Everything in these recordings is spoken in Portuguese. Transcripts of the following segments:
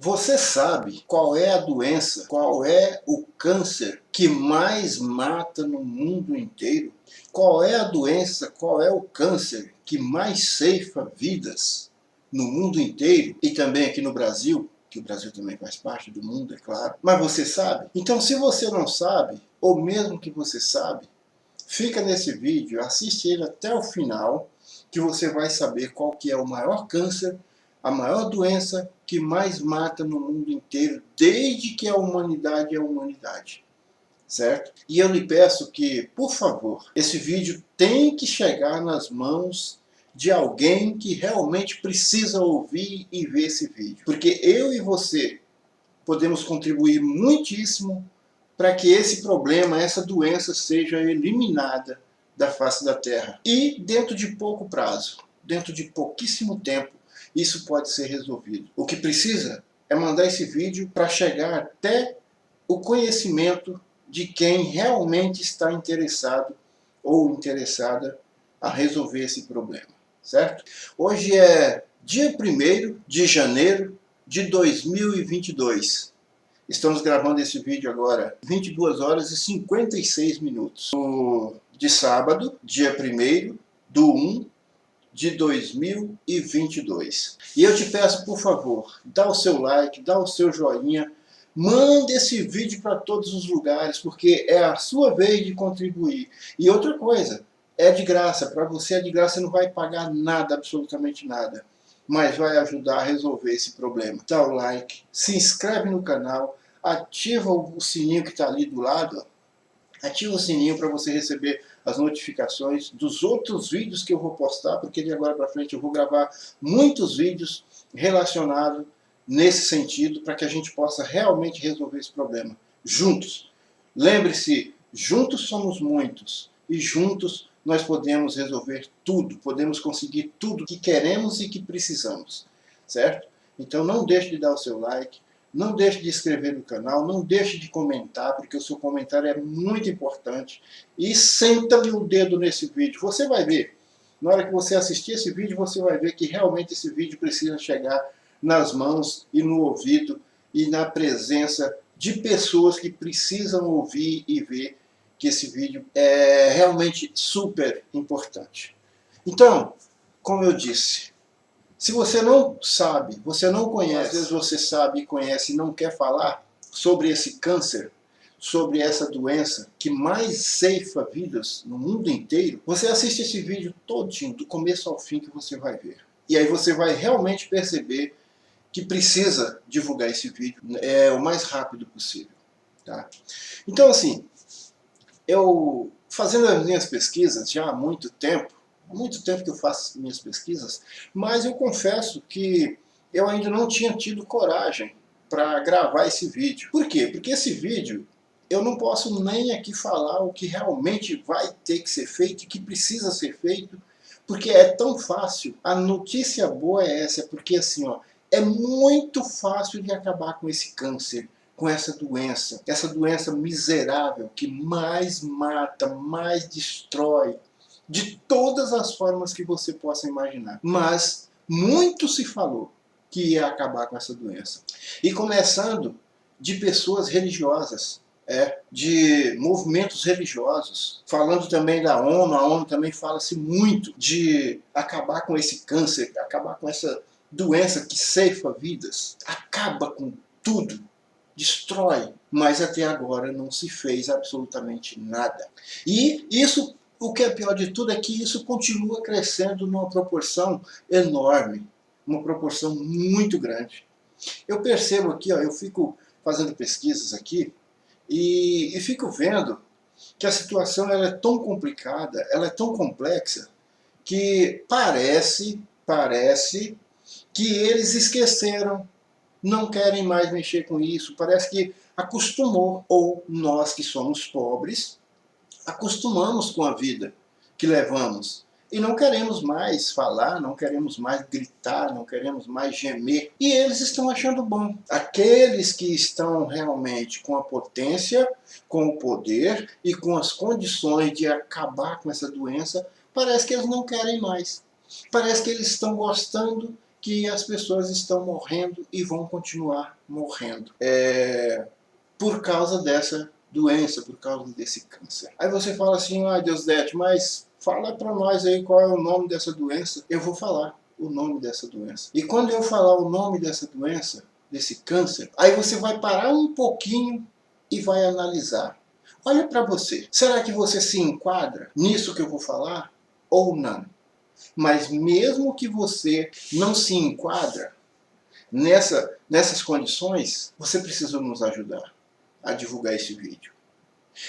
Você sabe qual é a doença, qual é o câncer que mais mata no mundo inteiro? Qual é a doença, qual é o câncer que mais ceifa vidas no mundo inteiro e também aqui no Brasil? Que o Brasil também faz parte do mundo, é claro. Mas você sabe? Então, se você não sabe, ou mesmo que você sabe, fica nesse vídeo, assiste ele até o final, que você vai saber qual que é o maior câncer, a maior doença que mais mata no mundo inteiro, desde que a humanidade é a humanidade. Certo? E eu lhe peço que, por favor, esse vídeo tem que chegar nas mãos de alguém que realmente precisa ouvir e ver esse vídeo. Porque eu e você podemos contribuir muitíssimo para que esse problema, essa doença seja eliminada da face da Terra. E dentro de pouco prazo, dentro de pouquíssimo tempo, isso pode ser resolvido. O que precisa é mandar esse vídeo para chegar até o conhecimento de quem realmente está interessado ou interessada a resolver esse problema, certo? Hoje é dia 1º de janeiro de 2022. Estamos gravando esse vídeo agora 22 horas e 56 minutos. De sábado, dia 1º de 2022. E eu te peço, por favor, dá o seu like, dá o seu joinha, manda esse vídeo para todos os lugares, porque é a sua vez de contribuir. E outra coisa, é de graça, para você é de graça, você não vai pagar nada, absolutamente nada, mas vai ajudar a resolver esse problema. Dá o like, se inscreve no canal, ativa o sininho que está ali do lado, ativa o sininho para você receber as notificações dos outros vídeos que eu vou postar, porque de agora para frente eu vou gravar muitos vídeos relacionados nesse sentido, para que a gente possa realmente resolver esse problema juntos. Lembre-se, juntos somos muitos e juntos nós podemos resolver tudo, podemos conseguir tudo que queremos e que precisamos, certo? Então não deixe de dar o seu like, não deixe de inscrever no canal, não deixe de comentar, porque o seu comentário é muito importante. E senta-lhe o dedo nesse vídeo. Você vai ver, na hora que você assistir esse vídeo, você vai ver que realmente esse vídeo precisa chegar nas mãos e no ouvido e na presença de pessoas que precisam ouvir e ver que esse vídeo é realmente super importante. Então, como eu disse, se você não sabe, você não conhece, às vezes você sabe e conhece e não quer falar sobre esse câncer, sobre essa doença que mais ceifa vidas no mundo inteiro, você assiste esse vídeo todinho, do começo ao fim, que você vai ver. E aí você vai realmente perceber que precisa divulgar esse vídeo o mais rápido possível. Tá? Então, assim, eu fazendo as minhas pesquisas já há muito tempo que eu faço minhas pesquisas, mas eu confesso que eu ainda não tinha tido coragem para gravar esse vídeo. Por quê? Porque esse vídeo eu não posso nem aqui falar o que realmente vai ter que ser feito e que precisa ser feito, porque é tão fácil. A notícia boa é essa, porque assim, ó, é muito fácil de acabar com esse câncer, com essa doença miserável que mais mata, mais destrói, de todas as formas que você possa imaginar. Mas muito se falou que ia acabar com essa doença. E começando de pessoas religiosas, de movimentos religiosos, falando também da ONU. A ONU também fala-se muito de acabar com esse câncer, acabar com essa doença que ceifa vidas, acaba com tudo, destrói, mas até agora não se fez absolutamente nada. E isso, o que é pior de tudo, é que isso continua crescendo numa proporção enorme, uma proporção muito grande. Eu percebo aqui, ó, eu fico fazendo pesquisas aqui e fico vendo que a situação ela é tão complicada, ela é tão complexa, que parece que eles esqueceram, não querem mais mexer com isso, parece que acostumou, ou nós que somos pobres, acostumamos com a vida que levamos e não queremos mais falar, não queremos mais gritar, não queremos mais gemer. E eles estão achando bom. Aqueles que estão realmente com a potência, com o poder e com as condições de acabar com essa doença, parece que eles não querem mais. Parece que eles estão gostando que as pessoas estão morrendo e vão continuar morrendo por causa dessa doença, por causa desse câncer. Aí você fala assim, ah, Deusdete, mas fala para nós aí qual é o nome dessa doença. Eu vou falar o nome dessa doença. E quando eu falar o nome dessa doença, desse câncer, aí você vai parar um pouquinho e vai analisar. Olha para você, será que você se enquadra nisso que eu vou falar ou não? Mas mesmo que você não se enquadra nessas condições, você precisa nos ajudar a divulgar esse vídeo.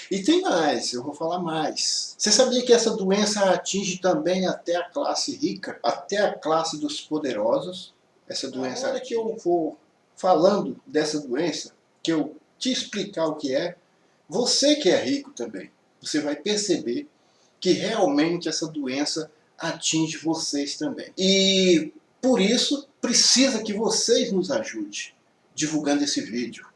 E tem mais, eu vou falar mais. Você sabia que essa doença atinge também até a classe rica, até a classe dos poderosos? Essa doença, na hora que eu for falando dessa doença, que eu te explicar o que é, você que é rico também, você vai perceber que realmente essa doença atinge vocês também. E por isso precisa que vocês nos ajudem divulgando esse vídeo.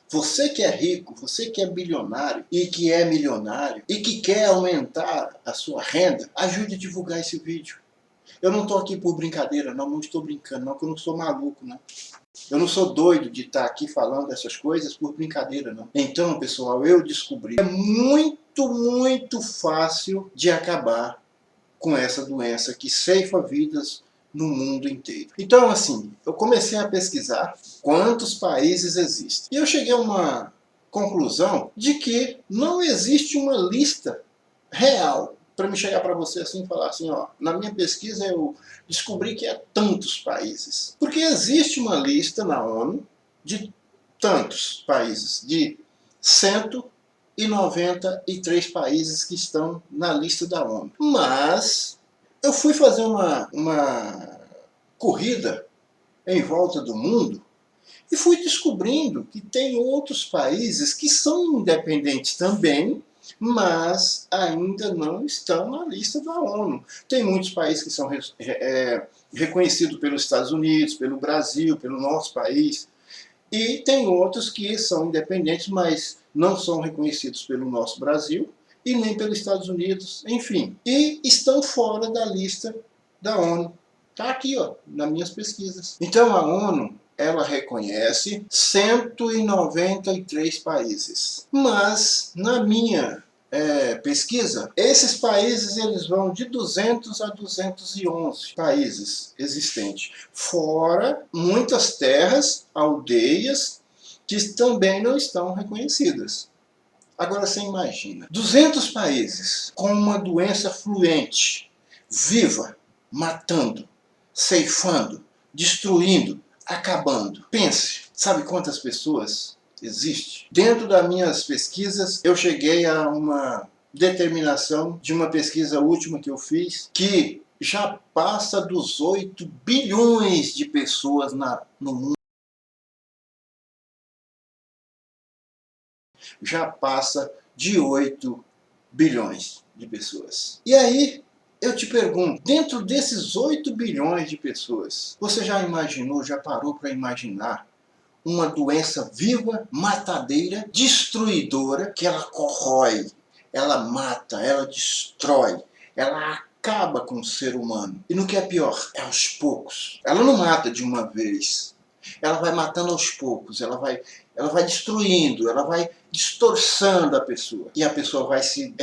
Você que é rico, você que é bilionário e que é milionário e que quer aumentar a sua renda, ajude a divulgar esse vídeo. Eu não estou aqui por brincadeira, não estou brincando, não, porque eu não sou maluco, não. Eu não sou doido de estar aqui falando essas coisas por brincadeira, não. Então, pessoal, eu descobri que é muito fácil de acabar com essa doença que ceifa vidas no mundo inteiro. Então, assim, eu comecei a pesquisar quantos países existem. E eu cheguei a uma conclusão de que não existe uma lista real para me chegar para você assim e falar assim, ó, na minha pesquisa eu descobri que é tantos países. Porque existe uma lista na ONU de tantos países, de 193 países que estão na lista da ONU. Mas eu fui fazer uma corrida em volta do mundo e fui descobrindo que tem outros países que são independentes também, mas ainda não estão na lista da ONU. Tem muitos países que são reconhecidos pelos Estados Unidos, pelo Brasil, pelo nosso país, e tem outros que são independentes, mas não são reconhecidos pelo nosso Brasil e nem pelos Estados Unidos, enfim. E estão fora da lista da ONU. Está aqui, ó, nas minhas pesquisas. Então a ONU, ela reconhece 193 países. Mas, na minha pesquisa, esses países eles vão de 200 a 211 países existentes. Fora muitas terras, aldeias, que também não estão reconhecidas. Agora você imagina, 200 países com uma doença fluente, viva, matando, ceifando, destruindo, acabando. Pense, sabe quantas pessoas existem? Dentro das minhas pesquisas, eu cheguei a uma determinação de uma pesquisa última que eu fiz, que já passa dos 8 bilhões de pessoas no mundo. Já passa de 8 bilhões de pessoas. E aí, eu te pergunto, dentro desses 8 bilhões de pessoas, você já imaginou, já parou para imaginar uma doença viva, matadeira, destruidora, que ela corrói, ela mata, ela destrói, ela acaba com o ser humano. E no que é pior, é aos poucos. Ela não mata de uma vez. Ela vai matando aos poucos, ela vai destruindo, ela vai distorçando a pessoa. E a pessoa vai se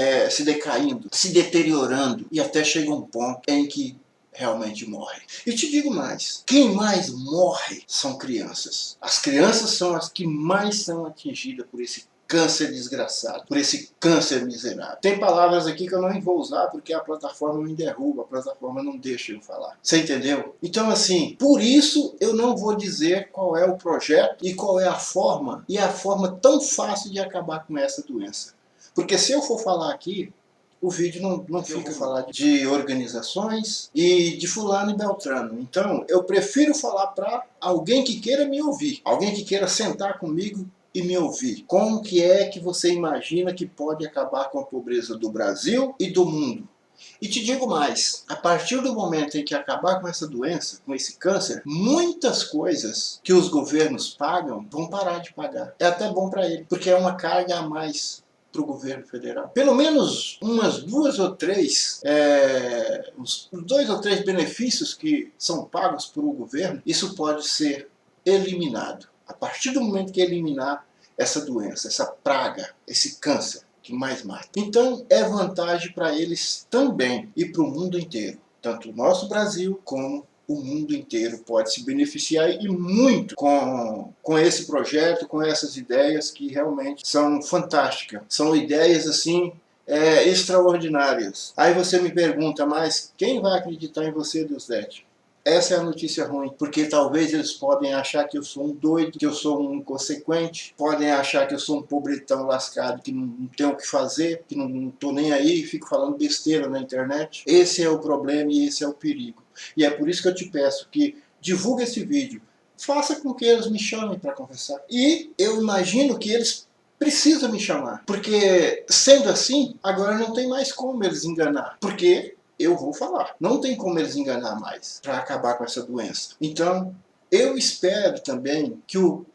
decaindo, se deteriorando, e até chega um ponto em que realmente morre. E te digo mais, quem mais morre são crianças. As crianças são as que mais são atingidas por esse câncer desgraçado, por esse câncer miserável. Tem palavras aqui que eu não vou usar porque a plataforma me derruba, a plataforma não deixa eu falar. Você entendeu? Então assim, por isso eu não vou dizer qual é o projeto e qual é a forma, e a forma tão fácil de acabar com essa doença. Porque se eu for falar aqui, o vídeo não fica falar de organizações e de fulano e beltrano. Então eu prefiro falar para alguém que queira me ouvir, alguém que queira sentar comigo e me ouvir. Como que é que você imagina que pode acabar com a pobreza do Brasil e do mundo? E te digo mais, a partir do momento em que acabar com essa doença, com esse câncer, muitas coisas que os governos pagam vão parar de pagar. É até bom para ele, porque é uma carga a mais para o governo federal. Pelo menos umas duas ou três, os 2 ou 3 benefícios que são pagos por o governo, isso pode ser eliminado. A partir do momento que eliminar essa doença, essa praga, esse câncer que mais mata. Então é vantagem para eles também e para o mundo inteiro. Tanto o nosso Brasil como o mundo inteiro pode se beneficiar e muito com esse projeto, com essas ideias que realmente são fantásticas. São ideias assim extraordinárias. Aí você me pergunta, mas quem vai acreditar em você, Deusdete? Essa é a notícia ruim, porque talvez eles podem achar que eu sou um doido, que eu sou um inconsequente, podem achar que eu sou um pobretão lascado, que não tenho o que fazer, que não estou nem aí e fico falando besteira na internet. Esse é o problema e esse é o perigo. E é por isso que eu te peço que divulgue esse vídeo, faça com que eles me chamem para conversar. E eu imagino que eles precisam me chamar, porque sendo assim, agora não tem mais como eles enganar, porque eu vou falar. Não tem como eles enganar mais para acabar com essa doença. Então, eu espero também que eu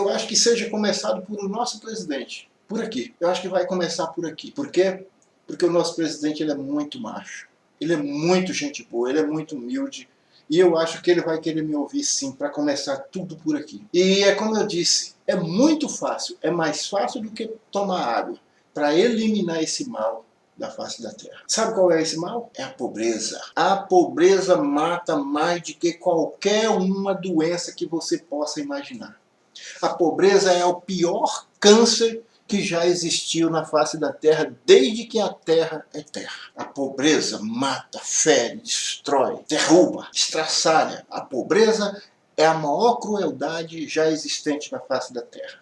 acho que seja começado por o nosso presidente. Por aqui. Eu acho que vai começar por aqui. Por quê? Porque o nosso presidente ele é muito macho. Ele é muito gente boa, ele é muito humilde. E eu acho que ele vai querer me ouvir sim, para começar tudo por aqui. E é como eu disse, é muito fácil. É mais fácil do que tomar água para eliminar esse mal da face da terra. Sabe qual é esse mal? É a pobreza. A pobreza mata mais do que qualquer uma doença que você possa imaginar. A pobreza é o pior câncer que já existiu na face da terra desde que a terra é terra. A pobreza mata, fere, destrói, derruba, estraçalha. A pobreza é a maior crueldade já existente na face da terra.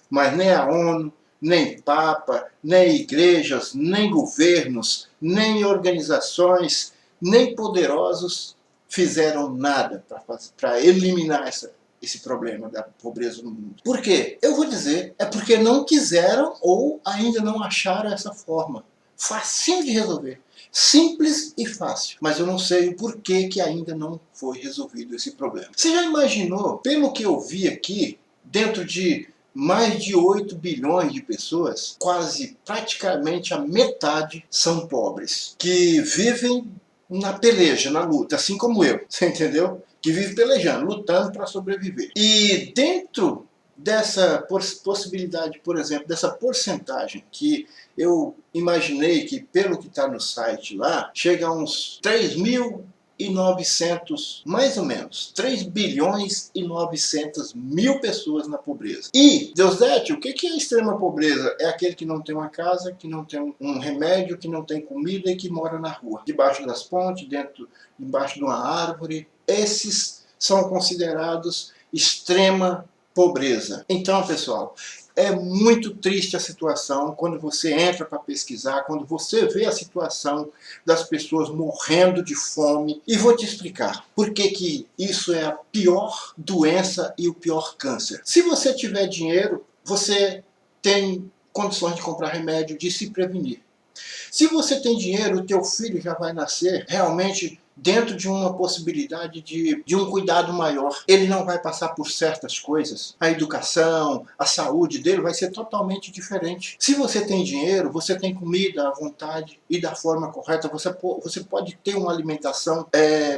Mas nem a ONU, nem Papa, nem igrejas, nem governos, nem organizações, nem poderosos fizeram nada para eliminar esse problema da pobreza no mundo. Por quê? Eu vou dizer, é porque não quiseram ou ainda não acharam essa forma. Facinho de resolver. Simples e fácil. Mas eu não sei o porquê que ainda não foi resolvido esse problema. Você já imaginou, pelo que eu vi aqui, dentro de mais de 8 bilhões de pessoas, quase praticamente a metade são pobres, que vivem na peleja, na luta, assim como eu, você entendeu? Que vive pelejando, lutando para sobreviver. E dentro dessa possibilidade, por exemplo, dessa porcentagem que eu imaginei que, pelo que está no site lá, chega a uns 3.900, mais ou menos, 3 bilhões e 900 mil pessoas na pobreza. E, Deusdete, o que é a extrema pobreza? É aquele que não tem uma casa, que não tem um remédio, que não tem comida e que mora na rua, debaixo das pontes, debaixo de uma árvore. Esses são considerados extrema pobreza. Então, pessoal, é muito triste a situação quando você entra para pesquisar, quando você vê a situação das pessoas morrendo de fome. E vou te explicar por que isso é a pior doença e o pior câncer. Se você tiver dinheiro, você tem condições de comprar remédio, de se prevenir. Se você tem dinheiro, o teu filho já vai nascer realmente dentro de uma possibilidade de um cuidado maior. Ele não vai passar por certas coisas. A educação, a saúde dele vai ser totalmente diferente. Se você tem dinheiro, você tem comida à vontade e da forma correta. Você pode ter uma alimentação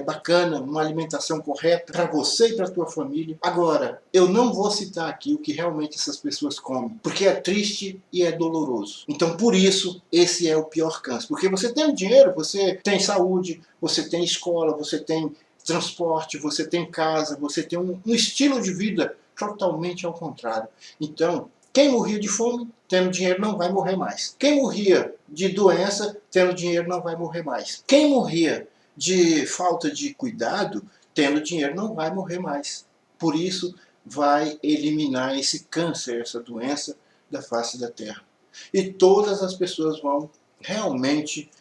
bacana, uma alimentação correta para você e para a tua família. Agora, eu não vou citar aqui o que realmente essas pessoas comem, porque é triste e é doloroso. Então, por isso, esse é o pior câncer. Porque você tem dinheiro, você tem saúde, você tem escola, você tem transporte, você tem casa, você tem um estilo de vida totalmente ao contrário. Então, quem morria de fome, tendo dinheiro, não vai morrer mais. Quem morria de doença, tendo dinheiro, não vai morrer mais. Quem morria de falta de cuidado, tendo dinheiro, não vai morrer mais. Por isso, vai eliminar esse câncer, essa doença da face da terra. E todas as pessoas vão realmente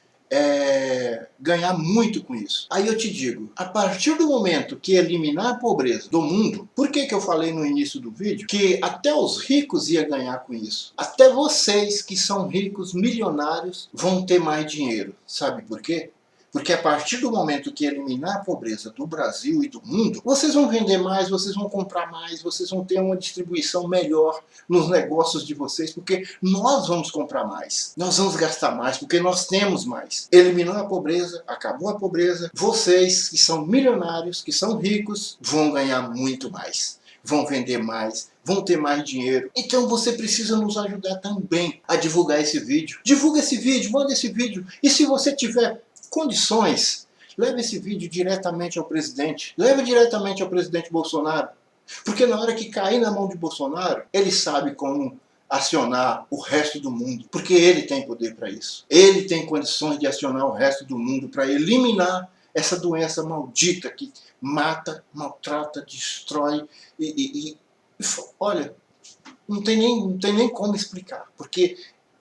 ganhar muito com isso. Aí eu te digo, a partir do momento que eliminar a pobreza do mundo, por que eu falei no início do vídeo que até os ricos iam ganhar com isso? Até vocês que são ricos, milionários, vão ter mais dinheiro. Sabe por quê? Porque a partir do momento que eliminar a pobreza do Brasil e do mundo, vocês vão vender mais, vocês vão comprar mais, vocês vão ter uma distribuição melhor nos negócios de vocês, porque nós vamos comprar mais, nós vamos gastar mais, porque nós temos mais. Eliminou a pobreza, acabou a pobreza, vocês que são milionários, que são ricos, vão ganhar muito mais, vão vender mais, vão ter mais dinheiro. Então você precisa nos ajudar também a divulgar esse vídeo. Divulga esse vídeo, manda esse vídeo. E se você tiver condições, leve esse vídeo diretamente ao presidente. Leve diretamente ao presidente Bolsonaro. Porque na hora que cair na mão de Bolsonaro, ele sabe como acionar o resto do mundo. Porque ele tem poder para isso. Ele tem condições de acionar o resto do mundo para eliminar essa doença maldita que mata, maltrata, destrói olha, não tem nem como explicar, porque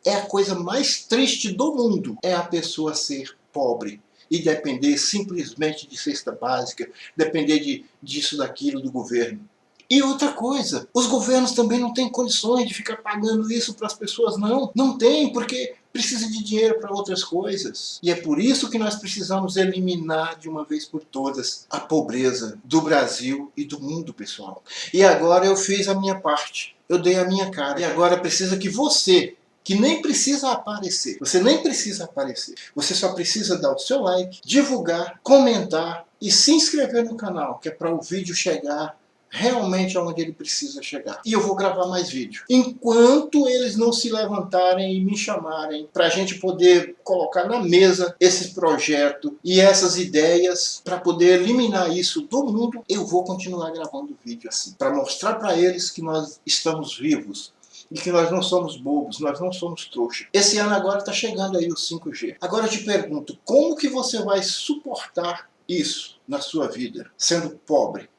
é a coisa mais triste do mundo, é a pessoa ser pobre e depender simplesmente de cesta básica, depender disso, daquilo, do governo. E outra coisa, os governos também não têm condições de ficar pagando isso para as pessoas, não. Não tem, porque precisa de dinheiro para outras coisas. E é por isso que nós precisamos eliminar de uma vez por todas a pobreza do Brasil e do mundo, pessoal. E agora eu fiz a minha parte, eu dei a minha cara. E agora precisa que você, que nem precisa aparecer, você nem precisa aparecer, você só precisa dar o seu like, divulgar, comentar e se inscrever no canal, que é para o vídeo chegar realmente aonde ele precisa chegar. E eu vou gravar mais vídeo. Enquanto eles não se levantarem e me chamarem para a gente poder colocar na mesa esse projeto e essas ideias para poder eliminar isso do mundo, eu vou continuar gravando vídeo assim, para mostrar para eles que nós estamos vivos e que nós não somos bobos, nós não somos trouxas. Esse ano agora está chegando aí o 5G. Agora eu te pergunto, como que você vai suportar isso na sua vida, sendo pobre?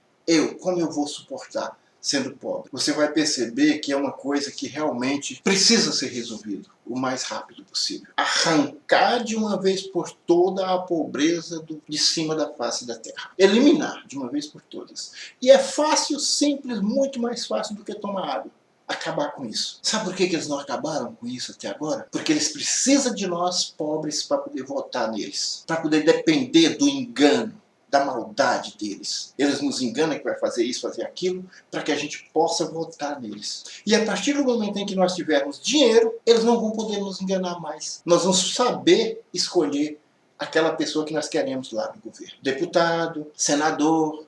Como eu vou suportar sendo pobre? Você vai perceber que é uma coisa que realmente precisa ser resolvido o mais rápido possível. Arrancar de uma vez por toda a pobreza de cima da face da terra. Eliminar de uma vez por todas. E é fácil, simples, muito mais fácil do que tomar água. Acabar com isso. Sabe por que eles não acabaram com isso até agora? Porque eles precisam de nós pobres para poder votar neles. Para poder depender do engano, da maldade deles. Eles nos enganam que vai fazer isso, fazer aquilo, para que a gente possa votar neles. E a partir do momento em que nós tivermos dinheiro, eles não vão poder nos enganar mais. Nós vamos saber escolher aquela pessoa que nós queremos lá no governo. Deputado, senador,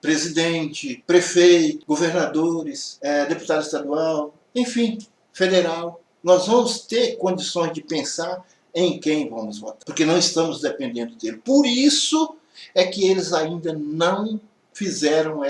presidente, prefeito, governadores, deputado estadual, enfim, federal. Nós vamos ter condições de pensar em quem vamos votar, porque não estamos dependendo dele. Por isso é que eles ainda não fizeram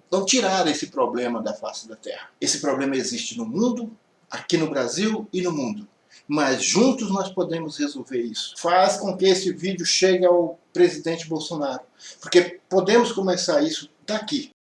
não tiraram esse problema da face da terra. Esse problema existe no mundo, aqui no Brasil e no mundo. Mas juntos nós podemos resolver isso. Faz com que esse vídeo chegue ao presidente Bolsonaro. Porque podemos começar isso daqui.